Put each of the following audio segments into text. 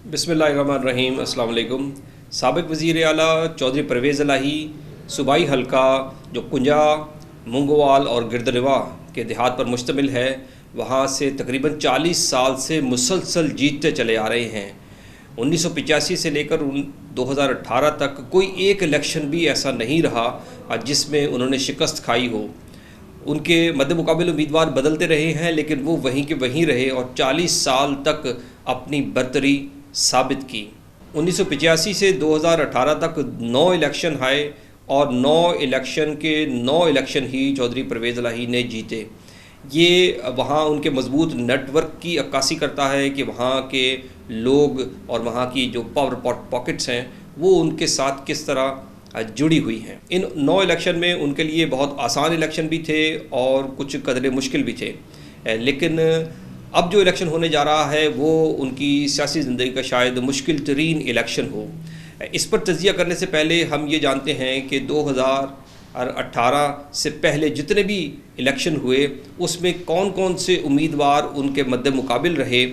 बिस्मिल्लाहिर्रहमानिर्रहीम। अस्सलाम वालेकुम। साबिक़ वज़ीर आला चौधरी परवेज़ इलाही सूबाई हल्का जो कुंजा, मूंगोवाल और गिरदनवा के देहात पर मुश्तमिल है, वहाँ से तकरीबन 40 साल से मुसलसल जीतते चले आ रहे हैं। 1985 से लेकर 2018 तक कोई एक इलेक्शन भी ऐसा नहीं रहा जिसमें उन्होंने शिकस्त खाई हो। उनके मद्दे मुकाबिल उम्मीदवार बदलते रहे हैं, लेकिन वो वहीं के वहीं रहे और 40 साल तक अपनी बरतरी साबित की। 1985 से 2018 तक 9 इलेक्शन आए और 9 इलेक्शन के 9 इलेक्शन ही चौधरी परवेज़ इलाही ने जीते। ये वहाँ उनके मजबूत नेटवर्क की अक्कासी करता है कि वहाँ के लोग और वहाँ की जो पावर पॉकेट्स हैं वो उनके साथ किस तरह जुड़ी हुई हैं। इन 9 इलेक्शन में उनके लिए बहुत आसान इलेक्शन भी थे और कुछ कदरे मुश्किल भी थे, लेकिन अब जो इलेक्शन होने जा रहा है वो उनकी सियासी ज़िंदगी का शायद मुश्किल तरीन इलेक्शन हो। इस पर तज़किया करने से पहले हम ये जानते हैं कि 2018 से पहले जितने भी इलेक्शन हुए उसमें कौन कौन से उम्मीदवार उनके मद्दे मुकाबिल रहे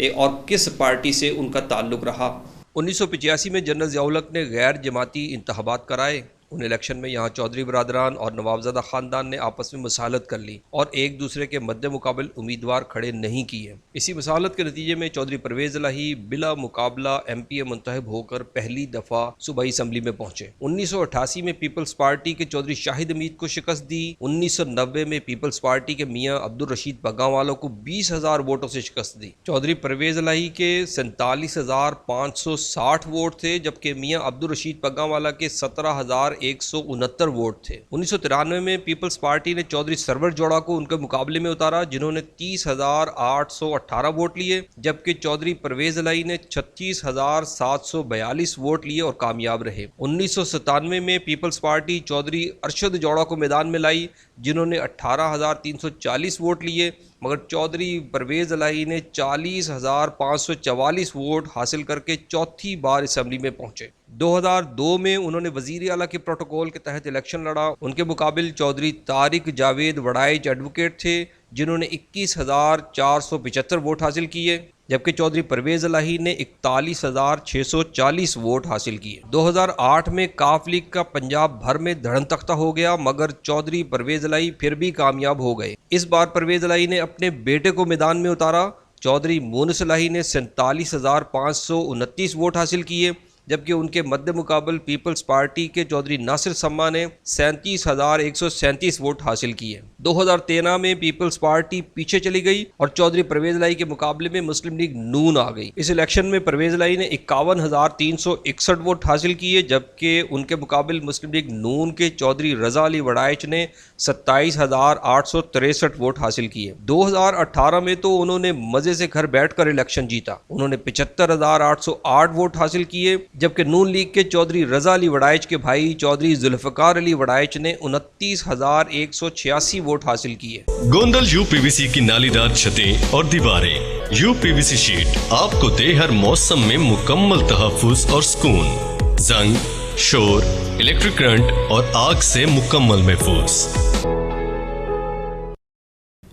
और किस पार्टी से उनका ताल्लुक़ रहा। 1985 में जनरल ज़िया-उल-हक ने गैर जमाती इंतखाबात कराए। उन इलेक्शन में यहाँ चौधरी बरादरान और नवाबज़ादा ख़ानदान ने आपस में मसालत कर ली और एक दूसरे के मद्दे मुकाबिल उम्मीदवार खड़े नहीं किए। इसी मसालत के नतीजे में चौधरी परवेज़ इलाही बिला मुकाबला MPA मुंतखब होकर पहली दफ़ा सूबाई असम्बली में पहुँचे। 1988 में पीपल्स पार्टी के चौधरी शाहिद हमीद को शिकस्त दी। 1990 में पीपल्स पार्टी के मियाँ अब्दुल रशीद बग्गावाला को 20,000 वोटों से शिकस्त दी। चौधरी परवेज़ इलाही के 47,560 वोट थे, जबकि मियाँ अब्दुल रशीद बग्गावाला के 17,169 वोट थे। 1993 में पीपल्स पार्टी ने चौधरी सरवर जोड़ा को उनके मुकाबले में उतारा, जिन्होंने 30,818 वोट लिए, जबकि चौधरी परवेज़ इलाही ने 36,742 वोट लिए और कामयाब रहे। 1997 में पीपल्स पार्टी चौधरी अरशद जोड़ा को मैदान में लाई, जिन्होंने 18,340 वोट लिए, मगर चौधरी परवेज़ इलाही ने 40,544 वोट हासिल करके चौथी बार असम्बली में पहुंचे। 2002 में उन्होंने वज़ीर आला के प्रोटोकॉल के तहत इलेक्शन लड़ा। उनके मुकाबिल चौधरी तारिक जावेद वड़ाइच एडवोकेट थे, जिन्होंने 21,475 वोट हासिल किए, जबकि चौधरी परवेज़ इलाही ने 41,640 वोट हासिल किए। 2008 में काफ लीग का पंजाब भर में धड़न तख्ता हो गया, मगर चौधरी परवेज़ इलाही फिर भी कामयाब हो गए। इस बार परवेज़ इलाही ने अपने बेटे को मैदान में उतारा। चौधरी मोनस इलाही ने 47,529 वोट हासिल किए, जबकि उनके मद्दे मुकाबल पीपल्स पार्टी के चौधरी नासिर सम्मा ने 37,137 वोट हासिल किए। 2013 में पीपल्स पार्टी पीछे चली गई और चौधरी परवेज़ इलाही के मुकाबले में मुस्लिम लीग नून आ गई। इस इलेक्शन में परवेज़ इलाही ने 51,361 वोट हासिल किए, जबकि उनके मुकाबले मुस्लिम लीग नून के चौधरी रज़ा अली वड़ाइच ने 27,863 वोट हासिल किए। 2018 में तो उन्होंने मजे से घर बैठकर इलेक्शन जीता। उन्होंने 75,808 वोट हासिल किए, जबकि नून लीग के चौधरी रज़ा अली वड़ाइच के भाई चौधरी जुल्फ़िकार अली वड़ाइच ने 29,186 वोट हासिल किए। गोंदल UPVC की नालीदार छतें और दीवारें। UPVC शीट आपको दे हर मौसम में मुकम्मल तहफ़्फ़ुज़ और सुकून। जंग, शोर, इलेक्ट्रिक करंट और आग से मुकम्मल महफूज।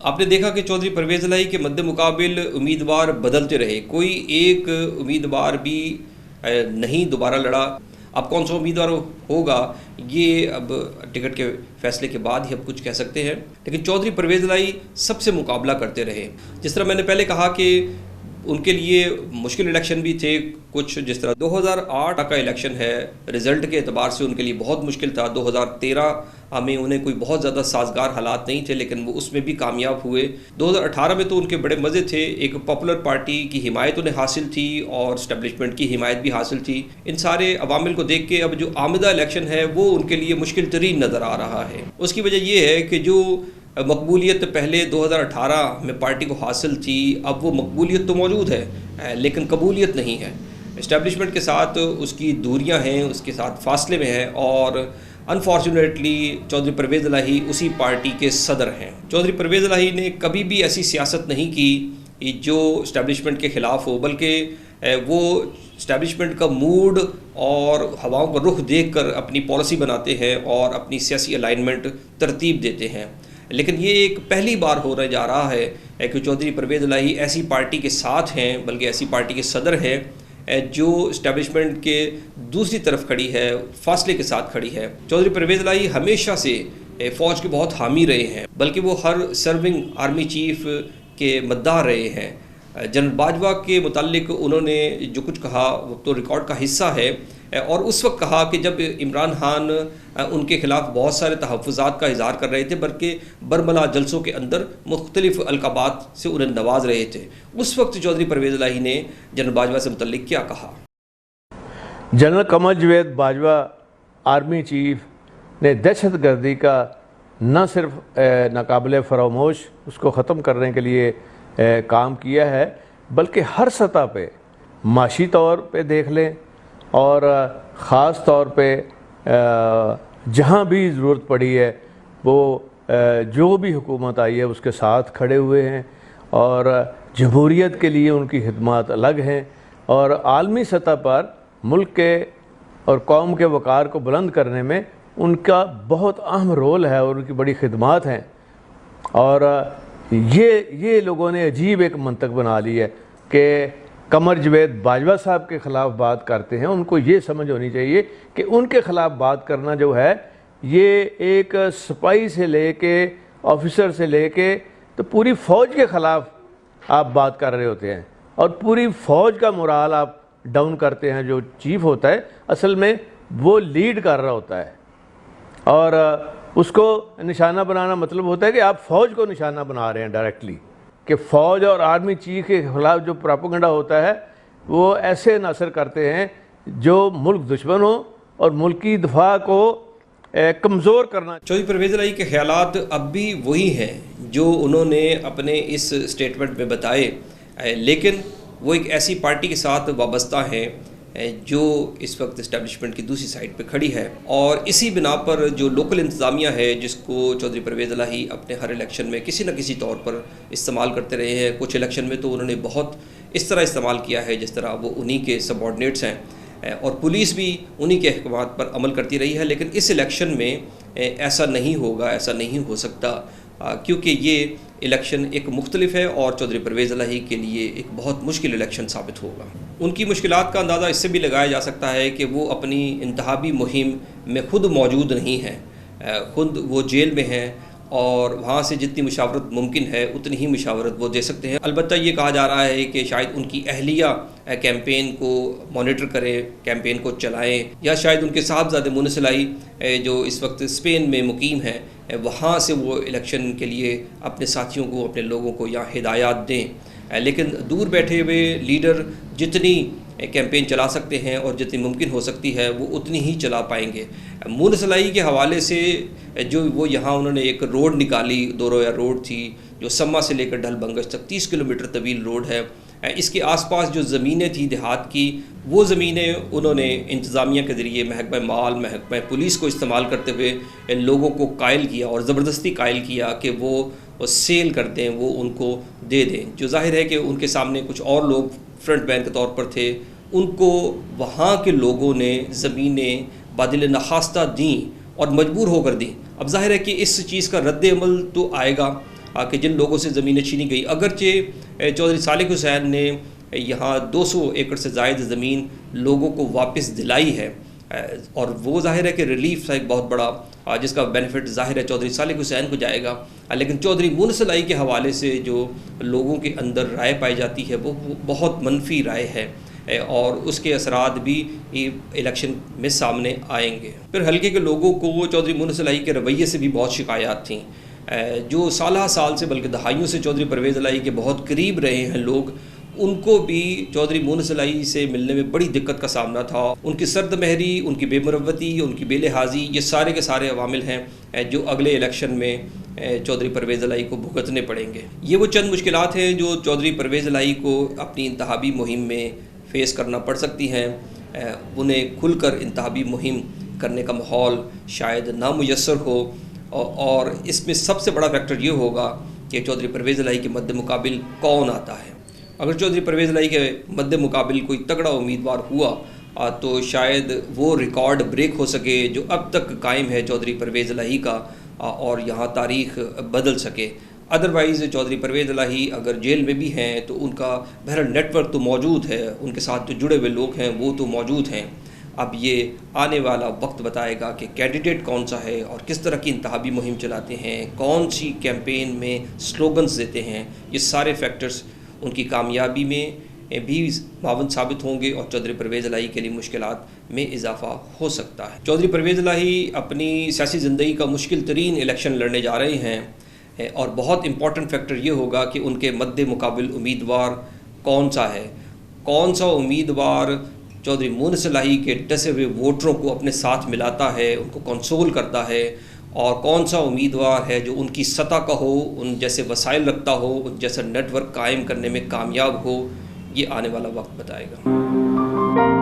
आपने देखा कि चौधरी परवेज़ इलाही के मद्दे मुकाबिल उम्मीदवार बदलते रहे, कोई एक उम्मीदवार भी नहीं दोबारा लड़ा। अब कौन सा उम्मीदवार होगा ये अब टिकट के फैसले के बाद ही अब कुछ कह सकते हैं, लेकिन चौधरी परवेज़ इलाही सबसे मुकाबला करते रहे। जिस तरह मैंने पहले कहा कि उनके लिए मुश्किल इलेक्शन भी थे कुछ, जिस तरह 2008 का इलेक्शन है, रिज़ल्ट के एतबार से उनके लिए बहुत मुश्किल था। 2013 में उन्हें कोई बहुत ज़्यादा साजगार हालात नहीं थे, लेकिन वो उसमें भी कामयाब हुए। 2018 में तो उनके बड़े मज़े थे, एक पॉपुलर पार्टी की हिमायत उन्हें हासिल थी और इस्टेब्लिशमेंट की हिमायत भी हासिल थी। इन सारे अवामिल को देख के अब जो आमदा इलेक्शन है वो उनके लिए मुश्किल तरीन नज़र आ रहा है। उसकी वजह ये है कि जो मकबूलियत पहले 2018 में पार्टी को हासिल थी, अब वो मकबूलियत तो मौजूद है लेकिन कबूलियत नहीं है। इस्टेब्लिशमेंट के साथ उसकी दूरियां हैं, उसके साथ फासले में है और अनफॉर्चुनेटली चौधरी परवेज़ इलाही उसी पार्टी के सदर हैं। चौधरी परवेज़ इलाही ने कभी भी ऐसी सियासत नहीं की जो इस्टेब्लिशमेंट के ख़िलाफ़ हो, बल्कि वो इस्टेब्लिशमेंट का मूड और हवाओं का रुख देख कर अपनी पॉलिसी बनाते हैं और अपनी सियासी अलाइनमेंट तरतीब देते हैं। लेकिन ये एक पहली बार होने जा रहा है कि चौधरी परवेज़ इलाही ऐसी पार्टी के साथ हैं, बल्कि ऐसी पार्टी के सदर हैं जो इस्टेब्लिशमेंट के दूसरी तरफ खड़ी है, फासले के साथ खड़ी है। चौधरी परवेज़ इलाही हमेशा से फ़ौज के बहुत हामी रहे हैं, बल्कि वो हर सर्विंग आर्मी चीफ के मद्दार रहे हैं। जनरल बाजवा के मुतालिक उन्होंने जो कुछ कहा वो तो रिकॉर्ड का हिस्सा है, और उस वक्त कहा कि जब इमरान खान उनके ख़िलाफ़ बहुत सारे तहफ़्फ़ुज़ात का इज़हार कर रहे थे, बल्कि बरमला जलसों के अंदर मुख्तलिफ़ अलक़ाबात से उन्हें नवाज रहे थे। उस वक्त चौधरी परवेज़ इलाही ने जनरल बाजवा से मुतल्लिक़ क्या कहा? General Qamar Javed Bajwa army chief ने दहशत गर्दी का न सिर्फ नाकाबिले फरामोश उसको ख़त्म करने के लिए काम किया है, बल्कि हर सतह पे माशी तौर पे देख लें और ख़ास तौर पे जहाँ भी ज़रूरत पड़ी है वो जो भी हुकूमत आई है उसके साथ खड़े हुए हैं, और जमहूरियत के लिए उनकी खिदमत अलग हैं, और आलमी सतह पर मुल्क के और कौम के वक़ार को बुलंद करने में उनका बहुत अहम रोल है और उनकी बड़ी खिदमत हैं। और ये लोगों ने अजीब एक मंतक बना ली है कि कमर जावेद बाजवा साहब के ख़िलाफ़ बात करते हैं। उनको ये समझ होनी चाहिए कि उनके ख़िलाफ़ बात करना जो है ये एक सिपाही से लेके ऑफिसर से लेके तो पूरी फ़ौज के ख़िलाफ़ आप बात कर रहे होते हैं, और पूरी फ़ौज का मोराल आप डाउन करते हैं। जो चीफ़ होता है असल में वो लीड कर रहा होता है, और उसको निशाना बनाना मतलब होता है कि आप फ़ौज को निशाना बना रहे हैं डायरेक्टली, कि फ़ौज और आर्मी चीफ के ख़िलाफ़ जो प्रोपेगेंडा होता है वो ऐसे नसर करते हैं जो मुल्क दुश्मन हो और मुल्क की दफा को कमज़ोर करना। चौधरी परवेज़ इलाही के ख़यालात अब भी वही हैं जो उन्होंने अपने इस स्टेटमेंट में बताए, लेकिन वो एक ऐसी पार्टी के साथ वाबस्ता हैं जो इस वक्त इस्टेब्लिशमेंट की दूसरी साइड पे खड़ी है, और इसी बिना पर जो लोकल इंतज़ामिया है जिसको चौधरी परवेज़ इलाही अपने हर इलेक्शन में किसी न किसी तौर पर इस्तेमाल करते रहे हैं। कुछ इलेक्शन में तो उन्होंने बहुत इस तरह इस्तेमाल किया है जिस तरह वो उन्हीं के सबऑर्डिनेट्स हैं, और पुलिस भी उन्हीं के अहकामात पर अमल करती रही है। लेकिन इस इलेक्शन में ऐसा नहीं होगा, ऐसा नहीं हो सकता, क्योंकि ये इलेक्शन एक मुख्तलिफ है और चौधरी परवेज़ इलाही के लिए एक बहुत मुश्किल इलेक्शन साबित होगा। उनकी मुश्किलात का अंदाज़ा इससे भी लगाया जा सकता है कि वो अपनी इंतहाबी मुहिम में ख़ुद मौजूद नहीं हैं, ख़ुद वो जेल में हैं, और वहाँ से जितनी मुशावरत मुमकिन है उतनी ही मुशावरत वो दे सकते हैं। अलबत्ता ये कहा जा रहा है कि शायद उनकी अहलिया कैंपेन को मॉनिटर करें, कैंपेन को चलाएं, या शायद उनके साहबजादे मुनस इलाही जो इस वक्त स्पेन में मुकीम हैं वहाँ से वो इलेक्शन के लिए अपने साथियों को, अपने लोगों को यहाँ हिदायत दें। लेकिन दूर बैठे हुए लीडर जितनी कैंपेन चला सकते हैं और जितनी मुमकिन हो सकती है वो उतनी ही चला पाएंगे। मुनस इलाही के हवाले से जो वो यहाँ उन्होंने एक रोड निकाली, दो रोया रोड थी जो सम्मा से लेकर ढल बंगश तक 30 किलोमीटर तवील रोड है। इसके आसपास जो ज़मीनें थी देहात की, वो ज़मीनें उन्होंने इंतज़ामिया के ज़रिए महकमा माल, महकमा पुलिस को इस्तेमाल करते हुए लोगों को कायल किया और ज़बरदस्ती कायल किया कि वो सेल कर दें, वो उनको दे दें। जो जाहिर है कि उनके सामने कुछ और लोग फ्रंट बैन के तौर पर थे, उनको वहाँ के लोगों ने ज़मीनें बादिल नखास्ता दी और मजबूर होकर दी। अब जाहिर है कि इस चीज़ का रद्द-ए-अमल तो आएगा कि जिन लोगों से ज़मीनें छीनी गई, अगरचे चौधरी सालिक हुसैन ने यहाँ 200 एकड़ से ज़ायद ज़मीन लोगों को वापस दिलाई है, और वो जाहिर है कि रिलीफ का एक बहुत बड़ा जिसका बेनिफिट जाहिर है चौधरी सालिक हुसैन को जाएगा। लेकिन चौधरी मुनस इलाही के हवाले से जो लोगों के अंदर राय पाई जाती है वो बहुत मनफी राय है, और उसके असरात भी इलेक्शन में सामने आएंगे। फिर हल्के के लोगों को चौधरी मुनस इलाही के रवैये से भी बहुत शिकायत थी। जो साल से बल्कि दहाइयों से चौधरी परवेज़ इलाही के बहुत करीब रहे हैं लोग, उनको भी चौधरी मुनस इलाही से मिलने में बड़ी दिक्कत का सामना था। उनकी सर्द महरी, उनकी बेमुरव्वती, उनकी बेलिहाजी, ये सारे के सारे अवामिल हैं जो अगले इलेक्शन में चौधरी परवेज़ इलाही को भुगतने पड़ेंगे। ये वो चंद मुश्किलात हैं जो चौधरी परवेज़ इलाही को अपनी इंतहाबी मुहिम में फ़ेस करना पड़ सकती हैं। उन्हें खुलकर इंतहाबी मुहिम करने का माहौल शायद नामुयस्सर हो, और इसमें सबसे बड़ा फैक्टर ये होगा कि चौधरी परवेज़ इलाही के मद्दे मुकाबिल कौन आता है। अगर चौधरी परवेज़ इलाही के मद्दे मुकाबिल कोई तगड़ा उम्मीदवार हुआ तो शायद वो रिकॉर्ड ब्रेक हो सके जो अब तक कायम है चौधरी परवेज़ इलाही का, और यहाँ तारीख़ बदल सके। अदरवाइज़ चौधरी परवेज़ इलाही अगर जेल में भी हैं तो उनका बहरहाल नेटवर्क तो मौजूद है, उनके साथ जो जुड़े हुए लोग हैं वो तो मौजूद हैं। अब ये आने वाला वक्त बताएगा कि कैंडिडेट कौन सा है और किस तरह की इंतखाबी मुहिम चलाते हैं, कौन सी कैंपेन में स्लोगन्स देते हैं। ये सारे फैक्टर्स उनकी कामयाबी में भी मावन साबित होंगे और चौधरी परवेज़ इलाही के लिए मुश्किलात में इजाफा हो सकता है। चौधरी परवेज़ इलाही अपनी सियासी ज़िंदगी का मुश्किल तरीन इलेक्शन लड़ने जा रहे हैं और बहुत इम्पॉर्टेंट फैक्टर ये होगा कि उनके मद्दे मुकाबिल उम्मीदवार कौन सा है, कौन सा उम्मीदवार चौधरी मुनस इलाही के डसे हुए वोटरों को अपने साथ मिलाता है, उनको कंसोल करता है, और कौन सा उम्मीदवार है जो उनकी सतह का हो, उन जैसे वसाइल रखता हो, उन जैसा नेटवर्क कायम करने में कामयाब हो। ये आने वाला वक्त बताएगा।